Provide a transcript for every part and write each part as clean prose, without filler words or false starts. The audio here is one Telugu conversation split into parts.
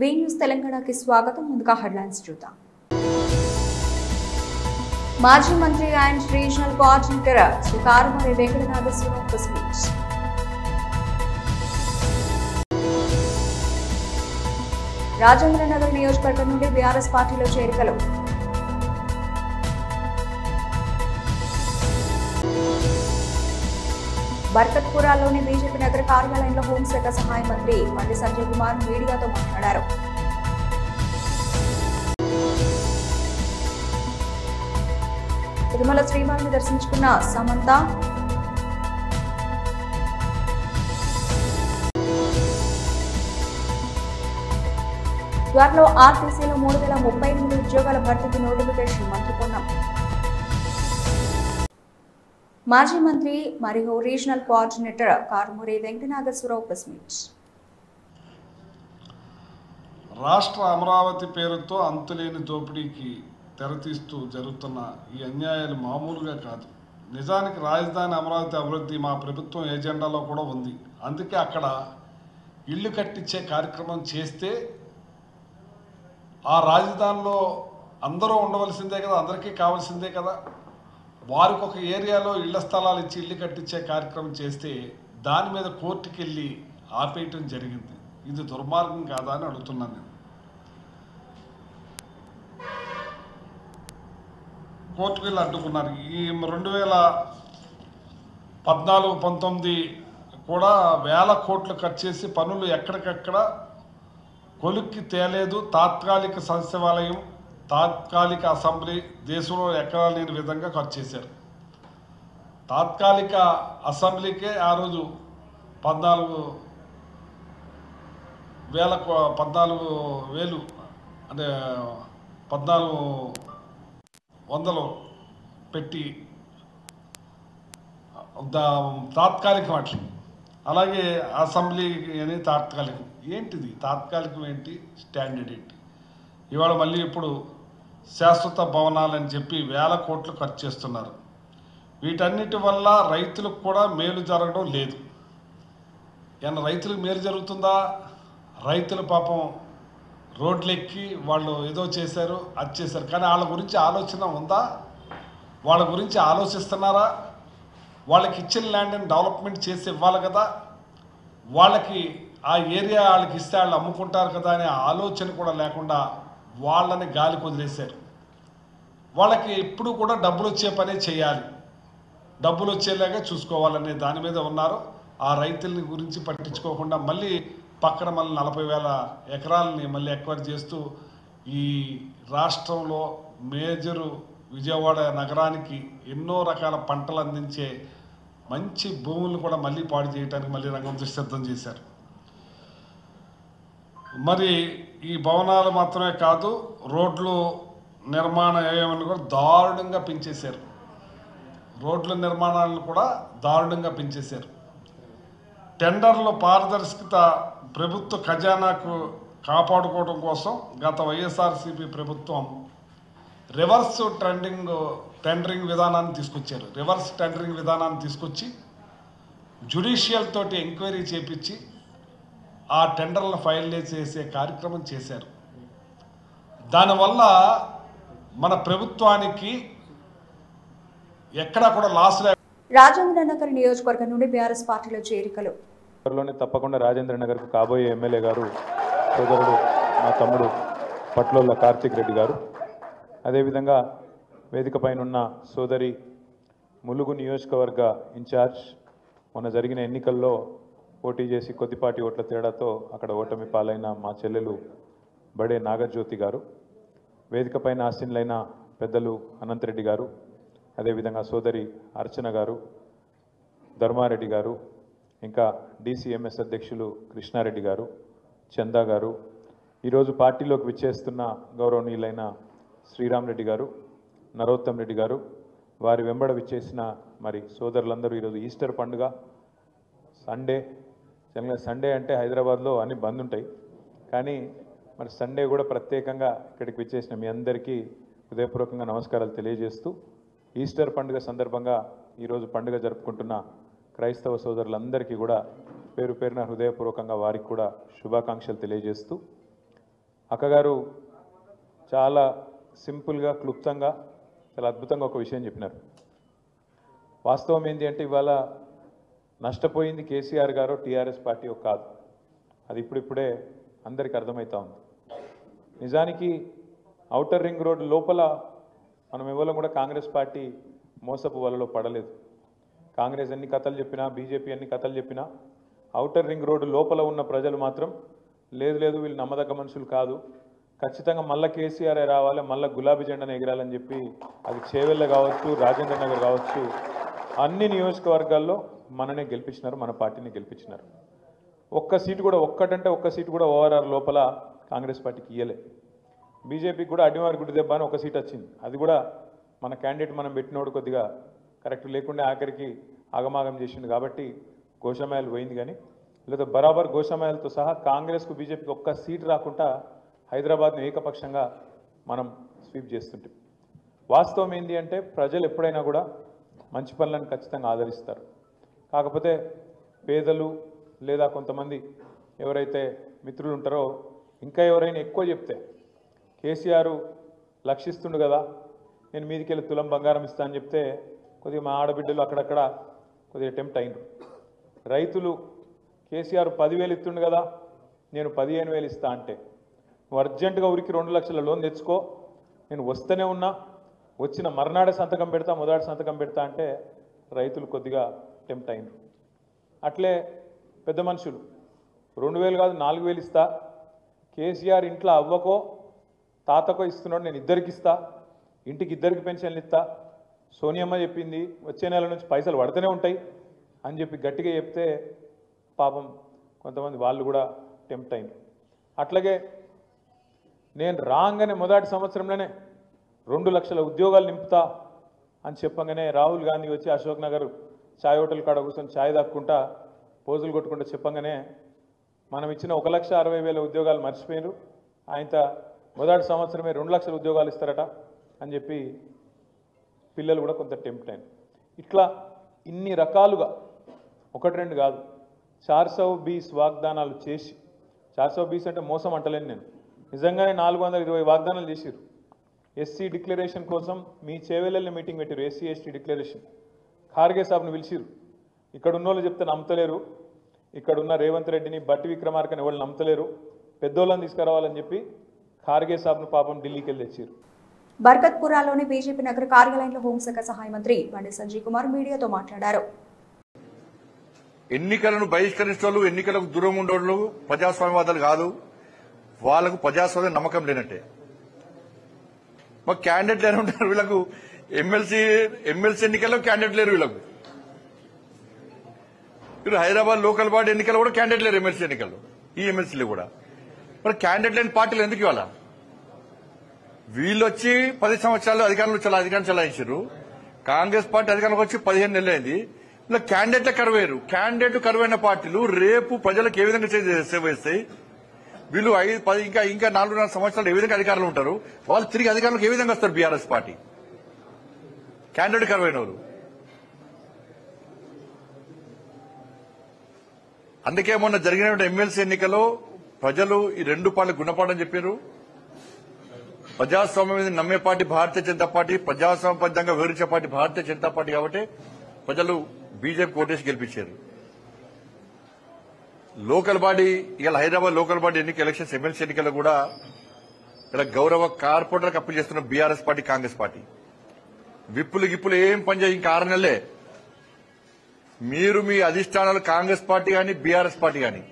బీ న్యూస్ తెలంగాణకి స్వాగతం. ముందుగా హెడ్లైన్స్ చూద్దాం. మాజీ మంత్రి and regional coordinator Shri Karumuri Venkata Nageswara Rao speech. Rajendranagar నియోజకవర్గం నుండి బీఆర్ఎస్ పార్టీలో చేరికలు. బర్కత్పురాలోని బీజేపీ నగర కార్యాలయంలో హోంశాఖ సహాయ మంత్రి బండి సంజయ్ కుమార్ మీడియాతో మాట్లాడారు. తిరుమల శ్రీవారిని దర్శించుకున్న సమంత త్వరలో ఆర్టీసీలో 3038 ఉద్యోగాల భర్తీకి నోటిఫికేషన్ మంత్రి పొన్నం. మాజీ మంత్రి మరియు regional coordinator Karumuri Venkata Nageswara Rao speech. రాష్ట్ర అమరావతి పేరుతో అంతులేని దోపిడీకి తెరతీస్తూ జరుగుతున్న ఈ అన్యాయాలు మామూలుగా కాదు. నిజానికి రాజధాని అమరావతి అభివృద్ధి మా ప్రభుత్వం ఎజెండాలో కూడా ఉంది. అందుకే అక్కడ ఇల్లు కట్టించే కార్యక్రమం చేస్తే ఆ రాజధానిలో అందరూ ఉండవలసిందే కదా, అందరికీ కావాల్సిందే కదా. వారికి ఒక ఏరియాలో ఇళ్ల స్థలాలు ఇచ్చి ఇల్లు కట్టించే కార్యక్రమం చేస్తే దాని మీద కోర్టుకి వెళ్ళి ఆపేయటం జరిగింది. ఇది దుర్మార్గం కాదా అని అడుగుతున్నాను నేను. కోర్టుకు వెళ్ళి అడ్డుకున్నారు. ఈ 2014-19 కూడా వేల కోట్లు ఖర్చు చేసి పనులు ఎక్కడికక్కడ కొలుక్కి తేలేదు. తాత్కాలిక సచివాలయం, తాత్కాలిక అసెంబ్లీ దేశంలో ఎక్కడా లేని విధంగా ఖర్చు చేశారు. తాత్కాలిక అసెంబ్లీకే ఆ రోజు 14,000 అంటే 1,400 పెట్టి తాత్కాలిక వాటికి. అలాగే అసెంబ్లీ అని తాత్కాలికం. ఏంటిది తాత్కాలికం ఏంటి, స్టాండర్డ్ ఏంటి? ఇవాళ మళ్ళీ ఇప్పుడు శాశ్వత భవనాలని చెప్పి వేల కోట్లు ఖర్చు చేస్తున్నారు. వీటన్నిటి వల్ల రైతులకు కూడా మేలు జరగడం లేదు. ఏమన్నా రైతులకు మేలు జరుగుతుందా? రైతుల పాపం రోడ్లెక్కి వాళ్ళు ఏదో చేశారు, అది చేశారు, కానీ వాళ్ళ గురించి ఆలోచన ఉందా? వాళ్ళ గురించి ఆలోచిస్తున్నారా? వాళ్ళకి ఇచ్చిన ల్యాండ్ని డెవలప్మెంట్ చేసి ఇవ్వాలి కదా. వాళ్ళకి ఆ ఏరియా వాళ్ళకి ఇస్తే వాళ్ళు అమ్ముకుంటారు కదా అనే ఆలోచన కూడా లేకుండా వాళ్ళని గాలికి వదిలేశారు. వాళ్ళకి ఎప్పుడు కూడా డబ్బులు వచ్చే పనే చేయాలి, డబ్బులు వచ్చేలాగా చూసుకోవాలనే దాని మీద ఉన్నారు. ఆ రైతులని గురించి పట్టించుకోకుండా మళ్ళీ పక్కన మళ్ళీ 40,000 ఎకరాలని మళ్ళీ ఎక్వైర్ చేస్తూ ఈ రాష్ట్రంలో మేజరు విజయవాడ నగరానికి ఎన్నో రకాల పంటలు అందించే మంచి భూములను కూడా మళ్ళీ పాడు చేయడానికి మళ్ళీ రంగం సిద్ధం చేశారు. మరి ఈ భవనాలు మాత్రమే కాదు, రోడ్లు నిర్మాణ వ్యయాన్ని కూడా దారుణంగా పెంచేశారు. రోడ్ల నిర్మాణాలను కూడా దారుణంగా పెంచేశారు. టెండర్ల పారదర్శకత ప్రభుత్వ ఖజానాకు కాపాడుకోవడం కోసం గత వైఎస్ఆర్సీపీ ప్రభుత్వం రివర్స్ టెండరింగ్ విధానాన్ని తీసుకొచ్చారు. రివర్స్ టెండరింగ్ విధానాన్ని తీసుకొచ్చి జ్యుడిషియల్ తోటి ఎంక్వైరీ చేపించి ఆ టెండర్లను ఫైల్ చేసే కార్యక్రమం చేశారు. దానివల్ల మన ప్రభుత్వానికి ఎక్కడా కూడా లాస్ లేదు. రాజేంద్రనగర్ నియోజకవర్గం నుండి బీఆర్ఎస్ పార్టీలో చేరికలు. త్వరలోనే తప్పకుండా రాజేంద్రనగర్కు కాబోయే ఎమ్మెల్యే గారు సోదరుడు మా తమ్ముడు పట్లోళ్ళ కార్తిక్ రెడ్డి గారు, అదేవిధంగా వేదిక పైన సోదరి ములుగు నియోజకవర్గ ఇన్ఛార్జ్, మొన్న జరిగిన ఎన్నికల్లో పోటీ చేసి కొద్దిపాటి ఓట్ల తేడాతో అక్కడ ఓటమి పాలైన మా చెల్లెలు బడే నాగజ్యోతి గారు, వేదిక పైన ఆసీనులైన పెద్దలు అనంతరెడ్డి గారు, అదేవిధంగా సోదరి అర్చన గారు, ధర్మారెడ్డి గారు, ఇంకా DCMS అధ్యక్షులు కృష్ణారెడ్డి గారు, చందా గారు, ఈరోజు పార్టీలోకి విచ్చేస్తున్న గౌరవనీయులైన శ్రీరామ్ రెడ్డి గారు, నరోత్తం రెడ్డి గారు, వారి వెంబడ విచ్చేసిన మరి సోదరులందరూ, ఈరోజు ఈస్టర్ పండుగ సండే అంటే హైదరాబాద్లో అన్ని బంద్ ఉంటాయి, కానీ మరి సండే కూడా ప్రత్యేకంగా ఇక్కడికి విచ్చేసిన మీ అందరికీ హృదయపూర్వకంగా నమస్కారాలు తెలియజేస్తూ, ఈస్టర్ పండుగ సందర్భంగా ఈరోజు పండుగ జరుపుకుంటున్న క్రైస్తవ సోదరులందరికీ కూడా పేరు పేరున హృదయపూర్వకంగా వారికి కూడా శుభాకాంక్షలు తెలియజేస్తూ, అక్కగారు చాలా సింపుల్గా క్లుప్తంగా చాలా అద్భుతంగా ఒక విషయం చెప్పినారు. వాస్తవం ఏంటి అంటే ఇవాళ నష్టపోయింది కేసీఆర్ గారు టీఆర్ఎస్ పార్టీ కాదు. అది ఇప్పుడిప్పుడే అందరికీ అర్థమవుతా ఉంది. నిజానికి ఔటర్ రింగ్ రోడ్డు లోపల మనం ఎవరం కూడా కాంగ్రెస్ పార్టీ మోసపు వలలో పడలేదు. కాంగ్రెస్ ఎన్ని కథలు చెప్పినా, బీజేపీ ఎన్ని కథలు చెప్పినా ఔటర్ రింగ్ రోడ్డు లోపల ఉన్న ప్రజలు మాత్రం లేదు లేదు వీళ్ళు నమ్మదగ్గ మనుషులు కాదు, ఖచ్చితంగా మళ్ళీ కేసీఆర్ రావాలి, మళ్ళీ గులాబీ జెండాను ఎగరాలని చెప్పి అది చేవెళ్ళ కావచ్చు, రాజేంద్ర నగర్ కావచ్చు, అన్ని నియోజకవర్గాల్లో మననే గెలిపించినారు, మన పార్టీని గెలిపించినారు. ఒక్క సీటు కూడా ఓఆర్ఆర్ లోపల కాంగ్రెస్ పార్టీకి ఇయ్యలే. బీజేపీకి కూడా అడ్డివారి గుడి దెబ్బ అని ఒక సీట్ వచ్చింది. అది కూడా మన క్యాండిడేట్ మనం పెట్టినోడు కొద్దిగా కరెక్ట్ లేకుండా ఆఖరికి ఆగమాగం చేసిండు కాబట్టి గోషామాయలు పోయింది. కానీ లేదా బరాబర్ గోషామాయలతో సహా కాంగ్రెస్కు బీజేపీకి ఒక్క సీటు రాకుండా హైదరాబాద్ను ఏకపక్షంగా మనం స్వీప్ చేస్తుంటాం. వాస్తవం ఏంటి అంటే ప్రజలు ఎప్పుడైనా కూడా మంచి పనులను ఖచ్చితంగా ఆదరిస్తారు. కాకపోతే పేదలు లేదా కొంతమంది ఎవరైతే మిత్రులు ఉంటారో ఇంకా ఎవరైనా ఎక్కువ చెప్తే కేసీఆర్ లక్షిస్తుండు కదా నేను మీదికి వెళ్ళి తులం బంగారం ఇస్తా అని చెప్తే కొద్దిగా మా ఆడబిడ్డలు అక్కడక్కడ కొద్దిగా టెంప్ట్ అయినరు. రైతులు కేసీఆర్ 10,000 ఇస్తుండు కదా నేను 15,000 ఇస్తా అంటే నువ్వు అర్జెంటుగా ఊరికి 2 లక్షల లోన్ తెచ్చుకో, నేను వస్తూనే ఉన్నా, వచ్చిన మర్నాడే సంతకం పెడతా, మొదటి సంతకం పెడతా అంటే రైతులు కొద్దిగా టెంప్ట్ అయినరు. అట్లే పెద్ద మనుషులు 2,000 కాదు 4,000 ఇస్తా, కేసీఆర్ ఇంట్లో అవ్వకో తాతకో ఇస్తున్నాడు, నేను ఇద్దరికి ఇస్తా, ఇంటికి ఇద్దరికి పెన్షన్లు ఇస్తా, సోనియమ్మ చెప్పింది వచ్చే నెల నుంచి పైసలు పడుతూనే ఉంటాయి అని చెప్పి గట్టిగా చెప్తే పాపం కొంతమంది వాళ్ళు కూడా టెంప్ట్ అయినారు. అట్లాగే నేను రాగానే మొదటి సంవత్సరంలోనే 2 లక్షల ఉద్యోగాలు నింపుతా అని చెప్పగానే రాహుల్ గాంధీ వచ్చి అశోక్ నగర్ ఛాయ్ హోటల్ కాడ కూర్చొని ఛాయ్ దాక్కుంటా పోజులు కొట్టుకుంటూ చెప్పగానే మనం ఇచ్చిన 1,60,000 ఉద్యోగాలు మర్చిపోయారు, ఆయన మొదటి సంవత్సరమే 2 లక్షల ఉద్యోగాలు ఇస్తారట అని చెప్పి పిల్లలు కూడా కొంత టెంప్ట్ అయినారు. ఇట్లా ఇన్ని రకాలుగా 1-2 కాదు 420 వాగ్దానాలు చేసి, 420 అంటే మోసం అంటలేను నేను, నిజంగానే 420 వాగ్దానాలు చేసిరు. ఎస్సీ డిక్లరేషన్ కోసం మీ చేవెళ్ళ మీటింగ్ పెట్టారు, ఎస్సీ ఎస్టీ డిక్లరేషన్. ఖార్గే సాబ్ను పిలిచిరు. ఇక్కడ ఉన్నోళ్ళు చెప్తే నమ్మతలేరు, ఇక్కడున్న రేవంత్ రెడ్డిని బట్టి విక్రమార్కని ఎవరు నమ్మతలేరు, పెద్దోళ్ళని తీసుకురావాలని చెప్పి ఖార్గే సాబ్ను పాపం ఢిల్లీకి వెళ్ళి తెచ్చారు. బర్కత్పురాలోని బీజేపీ నగర కార్యాలయంలో హోంశాఖ సహాయ మంత్రి బండి సంజయ్ కుమార్ మీడియాతో మాట్లాడారు. ఎన్నికలను బహిష్కరించే ఎన్నికలకు దూరం ఉండేవాళ్ళు ప్రజాస్వామ్యవాదులు కాదు, వాళ్లకు ప్రజాస్వామ్య నమ్మకం లేనట్టే. మాకు క్యాండిడేట్ లేరు ఉంటారు, వీళ్ళకు ఎమ్మెల్సీ ఎన్నికల్లో క్యాండిడేట్ లేరు. వీళ్ళకు ఇప్పుడు హైదరాబాద్ లోకల్ బాడీ ఎన్నికల్లో కూడా క్యాండిడేట్ లేరు, ఎమ్మెల్సీ ఎన్నికల్లో ఈ ఎమ్మెల్సీలు కూడా. మరి క్యాండిడేట్ లేని పార్టీలు ఎందుకు ఇవాళ? వీళ్ళు వచ్చి 10 సంవత్సరాలు అధికారం చెలాయించారు. కాంగ్రెస్ పార్టీ అధికారంలోకి వచ్చి 15 నెలలు అయింది. ఇలా క్యాండిడేట్ల కరువయ్యారు. క్యాండిడేట్ కరువైన పార్టీలు రేపు ప్రజలకు ఏ విధంగా సేవ చేస్తాయి? వీళ్ళు 5, 10 ఇంకా 4.5 సంవత్సరాలు ఏ విధంగా అధికారంలో ఉంటారు? వాళ్ళు తిరిగి అధికారంలోకి ఏ విధంగా వస్తారు? బీఆర్ఎస్ పార్టీ క్యాండిడేట్ కరువైన వాళ్ళు. అందుకే మొన్న జరిగిన ఎమ్మెల్సీ ఎన్నికల్లో ప్రజలు ఈ 2 పార్టీలకు గుణపాఠం చెప్పారు. ప్రజాస్వామ్యం మీద నమ్మే పార్టీ భారతీయ జనతా పార్టీ, ప్రజాస్వామ్యబద్దంగా వివరించే పార్టీ భారతీయ జనతా పార్టీ కాబట్టి ప్రజలు బీజేపీ ఓటేసి గెలిపించారు. లోకల్ బాడీ ఇలా Hyderabad local body elections MLC ఎన్నికల్లో కూడా ఇలా గౌరవ కార్పొరేటర్లకు అప్పీల్ చేస్తున్న బీఆర్ఎస్ పార్టీ, కాంగ్రెస్ పార్టీ గిప్పులు ఏం పనిచేయ ఇంకా 6 నెలలే. మీరు మీ అధిష్టానాలు కాంగ్రెస్ పార్టీ కానీ బీఆర్ఎస్ పార్టీ కానీ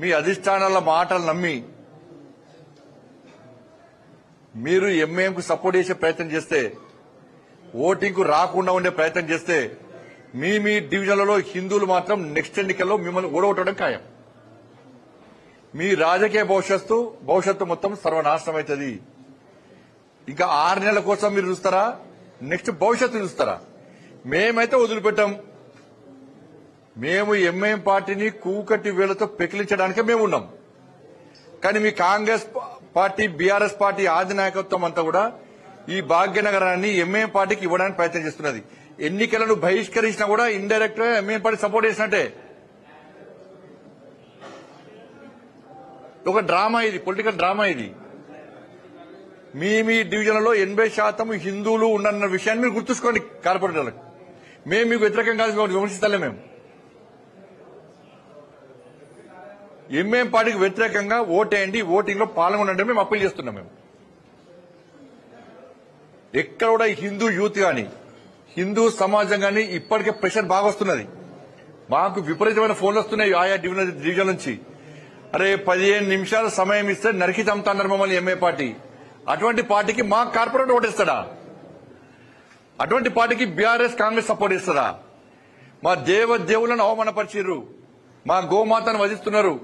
మీ అధిష్టానాల మాటలు నమ్మి మీరు ఎంఐఎంకు సపోర్ట్ చేసే ప్రయత్నం చేస్తే, ఓటింగ్కు రాకుండా ఉండే ప్రయత్నం చేస్తే మీ డివిజన్లలో హిందువులు మాత్రం నెక్స్ట్ ఎన్నికల్లో మిమ్మల్ని ఓడగొట్టడం ఖాయం. మీ రాజకీయ భవిష్యత్తు మొత్తం సర్వనాశనం అవుతుంది. ఇంకా 6 నెలల కోసం మీరు చూస్తారా? నెక్స్ట్ భవిష్యత్తు చూస్తారా? మేమైతే వదిలిపెట్టాం. మేము ఎంఐఎం పార్టీని కూకటి వేళ్లతో పెకిలించడానికే మేము ఉన్నాం. కానీ మీ కాంగ్రెస్ పార్టీ, బీఆర్ఎస్ పార్టీ ఆది నాయకత్వం అంతా కూడా ఈ భాగ్యనగరాన్ని ఎంఐఎం పార్టీకి ఇవ్వడానికి ప్రయత్నం చేస్తున్నది. ఎన్నికలను బహిష్కరించినా కూడా ఇండైరెక్ట్ గా ఎంఐఎం పార్టీ సపోర్ట్ చేసినట్టే. ఒక డ్రామా ఇది, పొలిటికల్ డ్రామా ఇది. మీ డివిజన్లలో 80% హిందువులు ఉన్న విషయాన్ని మీరు గుర్తుంచుకోండి. కార్పొరేటర్లకు మేము మీకు వ్యతిరేకంగా విమర్శిస్తలే. మేము ఎంఏం పార్టీకి వ్యతిరేకంగా ఓటేయండి, ఓటింగ్ లో పాల్గొనండి మేము అప్పీల్ చేస్తున్నాం. మేము ఎక్కడ కూడా హిందూ యూత్ గాని హిందూ సమాజం గాని ఇప్పటికే ప్రెషర్ బాగా వస్తున్నది. మాకు విపరీతమైన ఫోన్లు వస్తున్నాయి ఆయా డివిజన్ నుంచి. అరే 15 నిమిషాలు సమయం ఇస్తే నరికి చంపుతున్నారు మమ్మల్ని ఎంఏ పార్టీ. అటువంటి పార్టీకి మా కార్పొరేటర్ ఓటేస్తాడా? అటువంటి పార్టీకి బీఆర్ఎస్ కాంగ్రెస్ సపోర్ట్ ఇస్తారా? మా దేవులను అవమానపరిచిర్రు, మా గోమాతను వధిస్తున్నారు.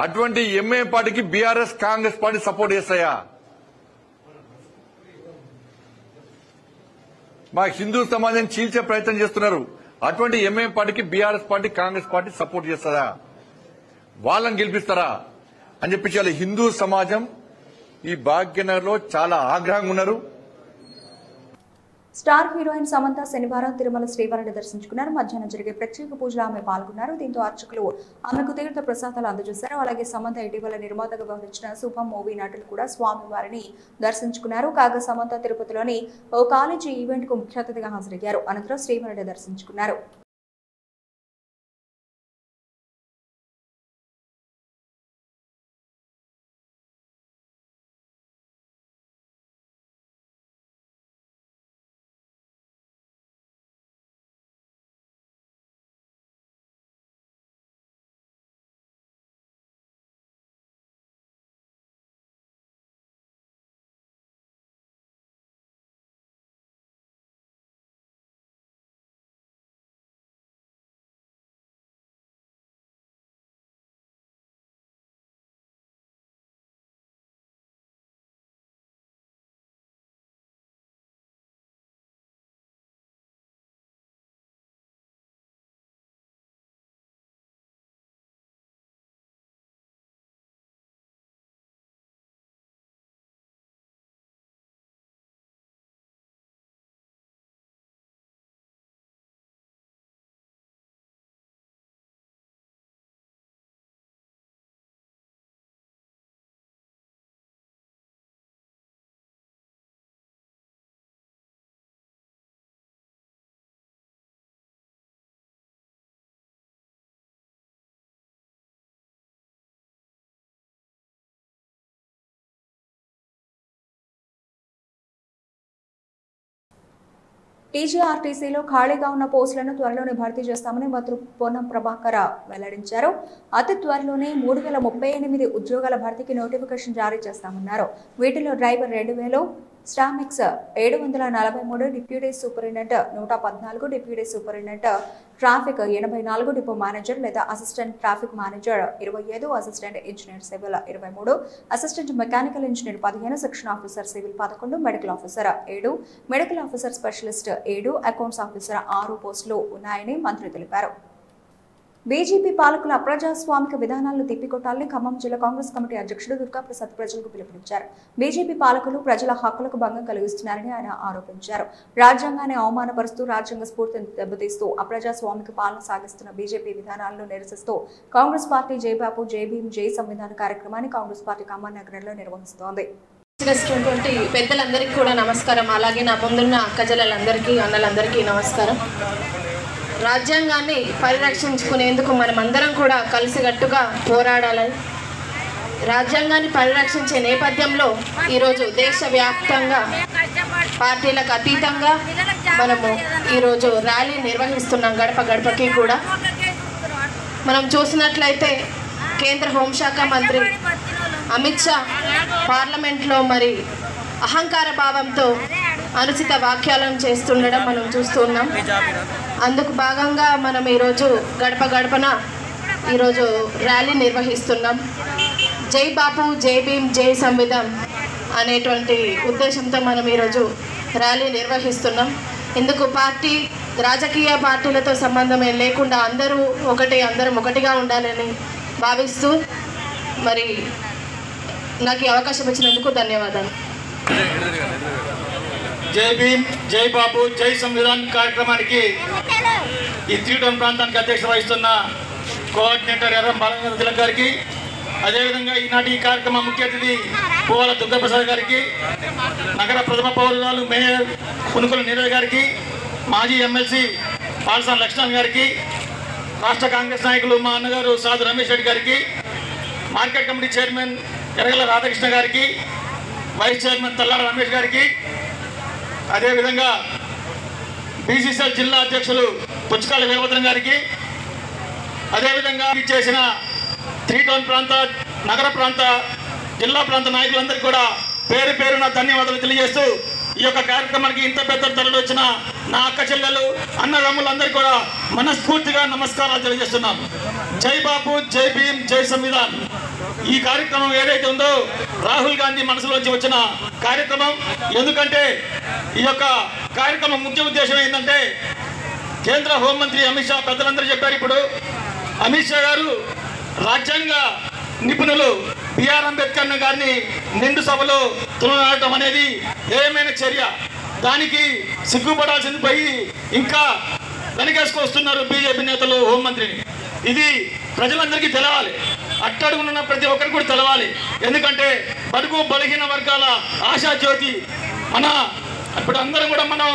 అటువంటి ఎంఏ పార్టీకి బీఆర్ఎస్ కాంగ్రెస్ పార్టీ సపోర్ట్ చేస్తాయా? మా హిందూ సమాజాన్ని చీల్చే ప్రయత్నం చేస్తున్నారు. అటువంటి ఎంఏ పార్టీకి BRS party Congress party support చేస్తారా? వాళ్ళని గెలిపిస్తారా అని చెప్పి హిందూ సమాజం ఈ భాగ్యనగర్ లో చాలా ఆగ్రహంగా ఉన్నారు. స్టార్ హీరోయిన్ సమంత శనివారం తిరుమల శ్రీవారిని దర్శించుకున్నారు. మధ్యాహ్నం జరిగే ప్రత్యేక పూజలో ఆమె పాల్గొన్నారు. దీంతో అర్చకులు ఆమెకు తీర్థ ప్రసాదాలు అందజేశారు. అలాగే సమంత ఇటీవల నిర్మాతగా వ్యవహరించిన శుభం మూవీ నటులు కూడా స్వామివారిని దర్శించుకున్నారు. కాగా సమంత తిరుపతిలోని ఓ కాలేజీ ఈవెంట్ కు ముఖ్య అతిథిగా హాజరయ్యారు. అనంతరం శ్రీవారిని దర్శించుకున్నారు. టీజీఆర్టీసీలో ఖాళీగా ఉన్న పోస్టులను త్వరలోనే భర్తీ చేస్తామని మంత్రి పొన్నం ప్రభాకర్ వెల్లడించారు. అతి త్వరలోనే 3038 ఉద్యోగాల భర్తీకి నోటిఫికేషన్ జారీ చేస్తామన్నారు. వీటిలో డ్రైవర్ 2000, స్టామిక్స్ 743, deputy superintendent 114, deputy superintendent traffic 84, depot manager లేదా assistant traffic manager 25, assistant engineer civil 23, assistant mechanical engineer 15, section officer civil 11, medical officer 7, medical officer specialist 7, accounts officer 6 పోస్టులు ఉన్నాయని మంత్రి తెలిపారు. బీజేపీ పాలకుల అప్రజాస్వామిక విధానాలను తిప్పికొట్టాలని ఖమ్మం జిల్లా కాంగ్రెస్ కమిటీ అధ్యక్షుడు దుర్గాప్రసాద్ ప్రజలకు పిలుపునిచ్చారు. బీజేపీ పాలకులు ప్రజల హక్కులకు భంగం కలిగిస్తున్నారని ఆయన ఆరోపించారు. రాజ్యాంగాన్ని అవమానపరుస్తూ రాజ్యాంగ స్ఫూర్తిని దెబ్బతీస్తూ అప్రజాస్వామిక పాలన సాగిస్తున్న బీజేపీ విధానాలను నిరసిస్తూ కాంగ్రెస్ పార్టీ జై బాపు జై భీమ్ జై సంవిధాన కార్యక్రమాన్ని కాంగ్రెస్ పార్టీ ఖమ్మం నగరంలో నిర్వహిస్తోంది. పెద్దలందరికీ కూడా నమస్కారం. అలాగే నా ముందున్న అక్కజలందరికీ అన్నలందరికీ నమస్కారం. రాజ్యాంగాన్ని పరిరక్షించుకునేందుకు మనమందరం కూడా కలిసికట్టుగా పోరాడాలని, రాజ్యాంగాన్ని పరిరక్షించే నేపథ్యంలో ఈరోజు దేశవ్యాప్తంగా పార్టీలకు అతీతంగా మనము ఈరోజు ర్యాలీ నిర్వహిస్తున్నాం. గడప గడపకి కూడా మనం చూసినట్లయితే కేంద్ర హోంశాఖ మంత్రి అమిత్ షా పార్లమెంట్లో మరి అహంకార భావంతో అనుచిత వ్యాఖ్యలను చేస్తుండడం మనం చూస్తున్నాం. అందుకు భాగంగా మనం ఈరోజు గడప గడపన ఈరోజు ర్యాలీ నిర్వహిస్తున్నాం. జై బాపు జై భీమ్ జై సంవిధాన్ అనేటువంటి ఉద్దేశంతో మనం ఈరోజు ర్యాలీ నిర్వహిస్తున్నాం. ఇందుకు పార్టీ రాజకీయ పార్టీలతో సంబంధం లేకుండా అందరం ఒకటిగా ఉండాలని భావిస్తూ మరి నాకు ఈ అవకాశం ఇచ్చినందుకు ధన్యవాదాలు. జై భీమ్ జై బాపు జై సంవిధాన్ కార్యక్రమానికి ఈ త్రీటౌన్ ప్రాంతానికి అధ్యక్షత వహిస్తున్న కోఆర్డినేటర్ ఎర్రం బాలగంగాధర తిలక్ గారికి, అదేవిధంగా ఈనాటి ఈ కార్యక్రమం ముఖ్య అతిథి పువ్వాల దుర్గాప్రసాద్ గారికి, నగర ప్రథమ పౌరురాలు మేయర్ పునుకుల నీరజ్ గారికి, మాజీ ఎమ్మెల్సీ పాల్సాన్ లక్ష్మణ్ గారికి, రాష్ట్ర కాంగ్రెస్ నాయకులు మా అన్నగారు సాధు రమేష్ రెడ్డి గారికి, మార్కెట్ కమిటీ చైర్మన్ ఎరగల రాధాకృష్ణ గారికి, వైస్ చైర్మన్ తల్లాడ రమేష్ గారికి, అదేవిధంగా బీసీసీఎల్ జిల్లా అధ్యక్షులు పుచ్చకాళ్ళ వీరభద్రం గారికి, అదేవిధంగా చేసిన 3 టౌన్ ప్రాంత, నగర ప్రాంత, జిల్లా ప్రాంత నాయకులందరికీ కూడా పేరు పేరున ధన్యవాదాలు తెలియజేస్తూ ఈ యొక్క కార్యక్రమానికి ఇంత పెద్ద తరలి వచ్చిన నా అక్క చెల్లెలు అన్నదమ్ములందరికీ కూడా మనస్ఫూర్తిగా నమస్కారాలు తెలియజేస్తున్నాను. జై బాపు, జై భీమ్, జై సంవిధాన్. ఈ కార్యక్రమం ఏదైతే ఉందో రాహుల్ గాంధీ మనసులోంచి వచ్చిన కార్యక్రమం. ఎందుకంటే ఈ యొక్క కార్యక్రమం ముఖ్య ఉద్దేశం ఏంటంటే కేంద్ర హోంమంత్రి అమిత్ షా పెద్దలందరూ చెప్పారు. ఇప్పుడు అమిత్ షా గారు రాజ్యాంగ నిపుణులు బిఆర్ అంబేద్కర్ గారిని నిండు సభలో తులనాడటం అనేది ఏమైనా చర్య. దానికి సిగ్గుపడాల్సింది పోయి ఇంకా వెనకేసుకొస్తున్నారు బీజేపీ నేతలు హోంమంత్రిని. ఇది ప్రజలందరికీ తెలవాలి, అట్టడుగునున్న ప్రతి ఒక్కరికి కూడా తెలవాలి. ఎందుకంటే బడుగు బలహీన వర్గాల ఆశాజ్యోతి మన ఇప్పుడు అందరం కూడా మనం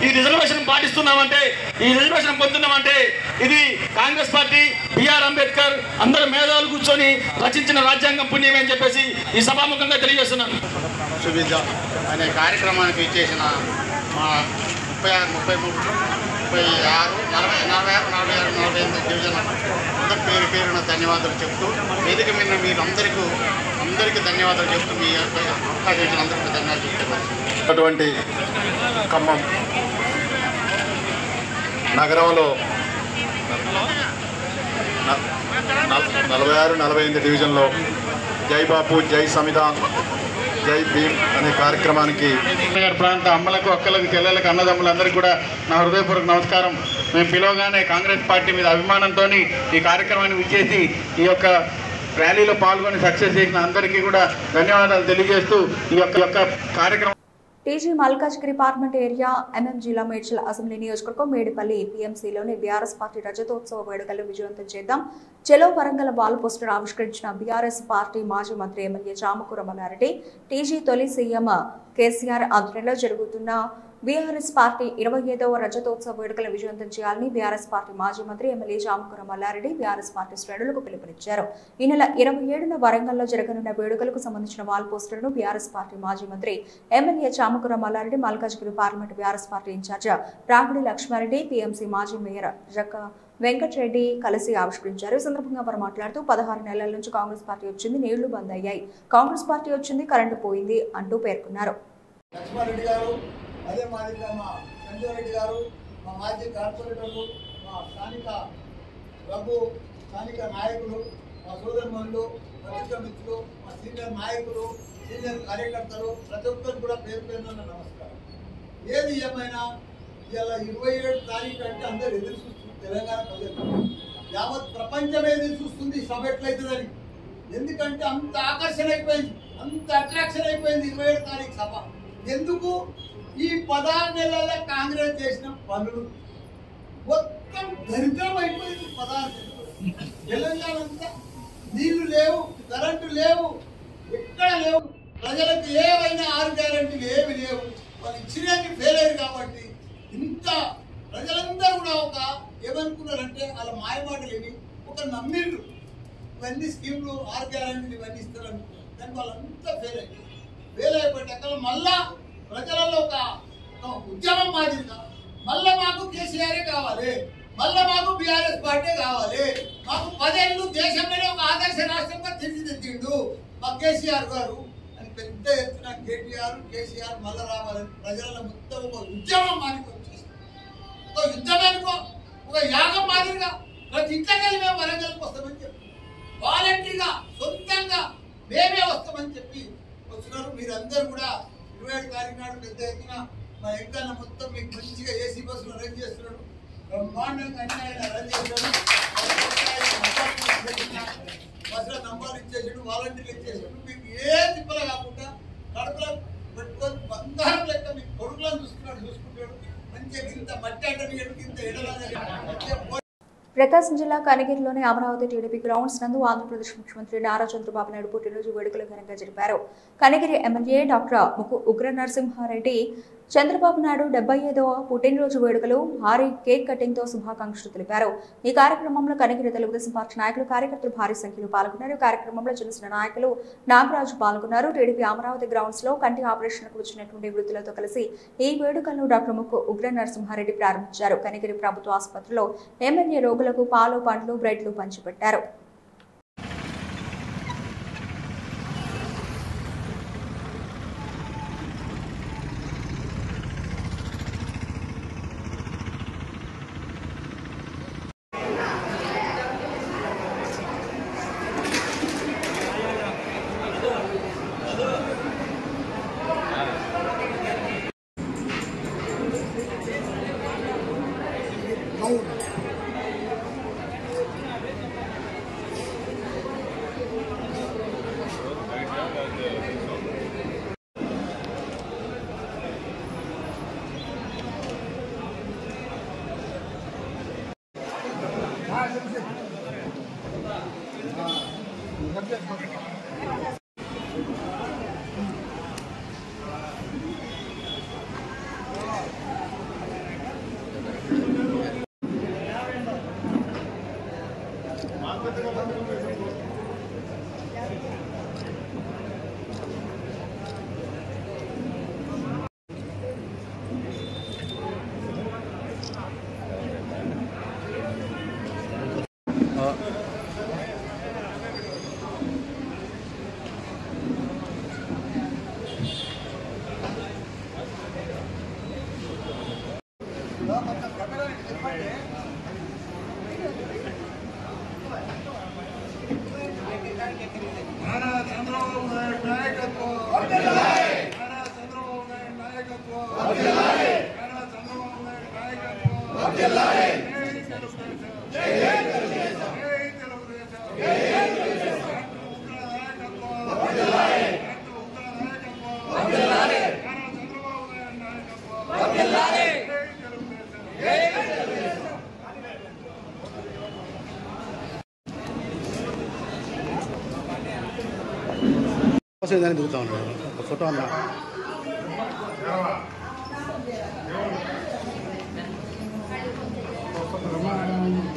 ఈ రిజర్వేషన్ పాటిస్తున్నామంటే, ఈ రిజర్వేషన్ పొందుతున్నామంటే ఇది కాంగ్రెస్ పార్టీ, బిఆర్ అంబేద్కర్ అందరూ మేధావులు కూర్చొని రచించిన రాజ్యాంగం పుణ్యమే అని చెప్పేసి ఈ సభాముఖంగా తెలియజేస్తున్నాను. సువిధ అనే కార్యక్రమానికి ఇచ్చేసిన మా 36, 46, డివిజన్ అందరి పేరు పేరున ధన్యవాదాలు చెప్తూ, వేదిక మీద మీరు అందరికీ ధన్యవాదాలు చెప్తూ మీ అవకాశం ఇచ్చిన అందరికీ ధన్యవాదాలు చెప్తున్నారు. అటువంటి ఖమ్మం నగరంలో 46, 48 డివిజన్లో జై బాపు, జై సంవిధాన్, జై భీమ్ అనే కార్యక్రమానికి ప్రాంత అమ్మలకు, అక్కలకు, చెల్లెలకు, అన్నదమ్ములందరికీ కూడా నా హృదయపూర్వక నమస్కారం. మేము పిలవగానే కాంగ్రెస్ పార్టీ మీద అభిమానంతో ఈ కార్యక్రమాన్ని విచ్చేసి ఈ యొక్క ర్యాలీలో పాల్గొని సక్సెస్ చేసిన అందరికీ కూడా ధన్యవాదాలు తెలియజేస్తూ ఈ యొక్క కార్యక్రమం టీజీ మల్కాజ్గిరి పార్లమెంట్ ఏరియా ఎంఎంజీల మేడ్చల్ అసెంబ్లీ నియోజకవర్గం మేడిపల్లి పీఎంసీలోని బీఆర్ఎస్ పార్టీ రజతోత్సవ వేడుకలను విజయవంతం చేద్దాం చెలో వరంగల్ వాల్ పోస్టర్ ఆవిష్కరించిన బీఆర్ఎస్ పార్టీ మాజీ మంత్రి ఎమ్మెల్యే చామకూర మల్లారెడ్డి. టీజీ తొలి సీఎం కేసీఆర్ ఆధ్వర్యంలో జరుగుతున్న బీఆర్ఎస్ పార్టీ 25వ రజతోత్సవ వేడుకలను విజయవంతం చేయాలని బీఆర్ఎస్ పార్టీ మాజీ మంత్రి ఎమ్మెల్యే చామకూర మల్లారెడ్డి బీఆర్ఎస్ పార్టీ శ్రేణులకు పిలుపునిచ్చారు. ఈ నెల 27న వరంగల్లో జరగనున్న వేడుకలకు సంబంధించిన వాల్ పోస్టర్ను బీఆర్ఎస్ పార్టీ మాజీ మంత్రి MLA Chamakura Mallareddy, Malkajgiri parliament BRS party incharge Ragudi Lakshmareddy, PMC మాజీ మేయర్ జక్క వెంకటరెడ్డి కలిసి ఆవిష్కరించారు. ఈ సందర్భంగా వారు మాట్లాడుతూ 16 నెలల నుంచి కాంగ్రెస్ పార్టీ వచ్చింది, నీళ్లు బంద్ అయ్యాయి, కాంగ్రెస్ పార్టీ వచ్చింది, కరెంటు పోయింది అంటూ పేర్కొన్నారు. అదే మాదిరిగా మా సంజయ్ రెడ్డి గారు, మా మాజీ కార్పొరేటర్లు, మా స్థానిక స్థానిక నాయకులు, మా సోదరుమణులు, పత్రికా మిత్రులు, మా సీనియర్ నాయకులు, సీనియర్ కార్యకర్తలు ప్రతి ఒక్కరికి కూడా పేరు పేరున నమస్కారం. ఏది ఏమైనా ఇలా 27 తారీఖు అంటే అందరు ఎదురు చూస్తుంది. తెలంగాణ ప్రజలు, యావత్ ప్రపంచమే ఎదురు చూస్తుంది ఈ సభ ఎట్లయితుందని. ఎందుకంటే అంత ఆకర్షణ అయిపోయింది, అంత అట్రాక్షన్ అయిపోయింది 27 తారీఖు సభ. ఎందుకు? ఈ 16 నెలల కాంగ్రెస్ చేసిన పనులు మొత్తం దరిద్రం అయిపోయింది. 16 నెలలు తెలంగాణ అంతా నీళ్లు లేవు, కరెంటు లేవు, ఎక్కడ లేవు. ప్రజలకు ఏవైనా 6 గ్యారెంటీలు ఏమి లేవు. వాళ్ళు ఇచ్చినవి ఫెయిల్ అయ్యారు. కాబట్టి ఇంత ప్రజలందరూ కూడా ఏమనుకున్నారంటే వాళ్ళ మాయమాటలు విని ఒక నమ్మిండ్రు. ఇవన్నీ స్కీమ్లు 6 గ్యారెంటీలు ఇవన్నీ ఇస్తారనుకున్నారు. కానీ వాళ్ళంతా ఫెయిల్ అయ్యారు. ఫెయిల్ అయిపోయాక మళ్ళా ప్రజలలో ఒక ఉద్యమం మాదిరిగా మళ్ళా మాకు కేసీఆరే కావాలి, మళ్ళా మాకు బీఆర్ఎస్ పార్టీ కావాలి, మాకు 10 ఏళ్ళు దేశంలోనే ఒక ఆదర్శ రాష్ట్రంగా తీర్చిదిద్దిండు మా కేసీఆర్ గారు అని పెద్ద ఎత్తున కేసీఆర్ మళ్ళా రావాలని ప్రజలలో మొత్తం ఒక ఉద్యమం మాదిరిగా వచ్చేసింది. ఒక యుద్ధమేనుకో, ఒక యాగం మాదిరిగా ప్రతి ఇంట్లోకి మేము వరంగల్కి వస్తామని చెప్పి వాలంటీర్గా సొంతంగా మేమే వస్తామని చెప్పి వచ్చినారు. మీరందరూ కూడా 27 తారీఖు నాడు పెద్ద ఎత్తున మా ఎక్కడ మొత్తం మీకు మంచిగా ఏసీ బస్సులు అరేంజ్ చేస్తున్నాడు, బ్రహ్మాండంగా అన్ని ఆయన అరేంజ్ చేశాడు. బస్సులో నంబర్లు ఇచ్చేసాడు, వాలంటీర్లు ఇచ్చేసాడు. మీకు ఏ తిప్పలు కాకుండా కడుపులో పెట్టుకొని బంగారం లెక్క మీకు కొడుకులను చూసుకుంటాడు. మంచిగా ఇంత మట్టి అంటే ఇంత ఎడల ప్రకాశం జిల్లా కనిగిరిలోని అమరావతి టీడీపీ గ్రౌండ్స్ నందు ఆంధ్రప్రదేశ్ ముఖ్యమంత్రి నారా చంద్రబాబు నాయుడు పుట్టినరోజు వేడుకలు ఘనంగా జరిపారు. కనిగిరి ఎమ్మెల్యే డాక్టర్ ఉగ్ర నరసింహారెడ్డి చంద్రబాబు నాయుడు 75వ పుట్టినరోజు వేడుకలు భారీ కేక్ కటింగ్ తో శుభాకాంక్షలు తెలిపారు. ఈ కార్యక్రమంలో కనిగిరి తెలుగుదేశం పార్టీ నాయకులు కార్యకర్తలు భారీ సంఖ్యలో పాల్గొన్నారు. కార్యక్రమంలో చిన్న నాయకులు నాగరాజు పాల్గొన్నారు. టీడీపీ అమరావతి గ్రౌండ్స్ లో కంటి ఆపరేషన్కు వచ్చినటువంటి వృద్ధులతో కలిసి ఈ వేడుకలను డాక్టర్ ఉగ్ర నరసింహారెడ్డి ప్రారంభించారు. కనిగిరి ప్రభుత్వ ఆసుపత్రిలో ఎమ్మెల్యే రోగులకు పాలు, పండ్లు, బ్రెడ్లు పంచిపెట్టారు. దాన్ని దిగుతా ఉన్నాడు ఒక ఫోటో అన్నా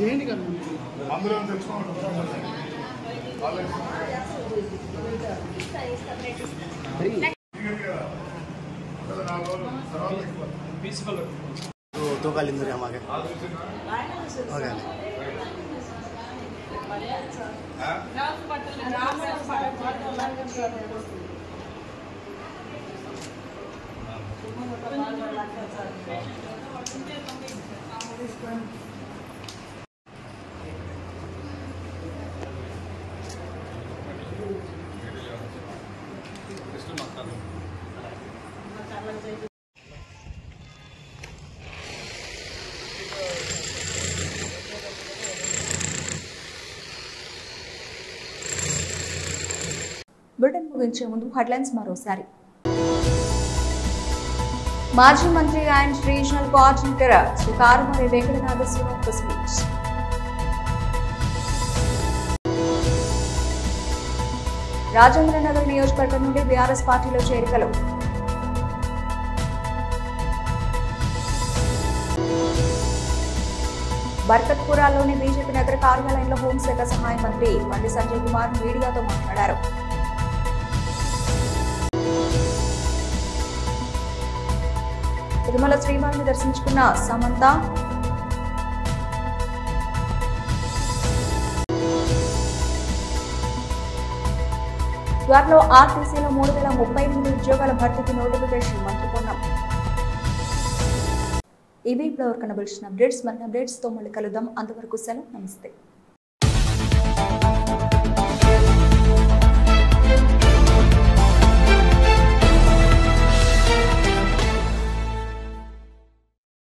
దేనికి అందరూ तो कल इंदर हमारे ओके బులెటిన్ ముగించే ముందు హెడ్లైన్స్ మరోసారి. మాజీ మంత్రి and regional coordinator Shri Karumuri Venkatanatheswararao speech. Rajendranagar నియోజకవర్గం నుండి బీఆర్ఎస్ పార్టీలో చేరికలు. బర్కత్పురాలోని బీజేపీ నగర కార్యాలయంలో హోంశాఖ సహాయ మంత్రి బండి సంజయ్ కుమార్ మీడియాతో మాట్లాడారు. తిరుమల శ్రీవారిని దర్శించుకున్న సమంత. త్వరలో ఆర్టీసీలో 3038 ఉద్యోగాల భర్తీకి నోటిఫికేషన్ మంత్రికొన్నాం. ఇవి ఇప్పుడు కనబడిన అప్డేట్స్. మన అప్డేట్స్తో మళ్ళీ కలుద్దాం. అంతవరకు సెలవు. నమస్తే.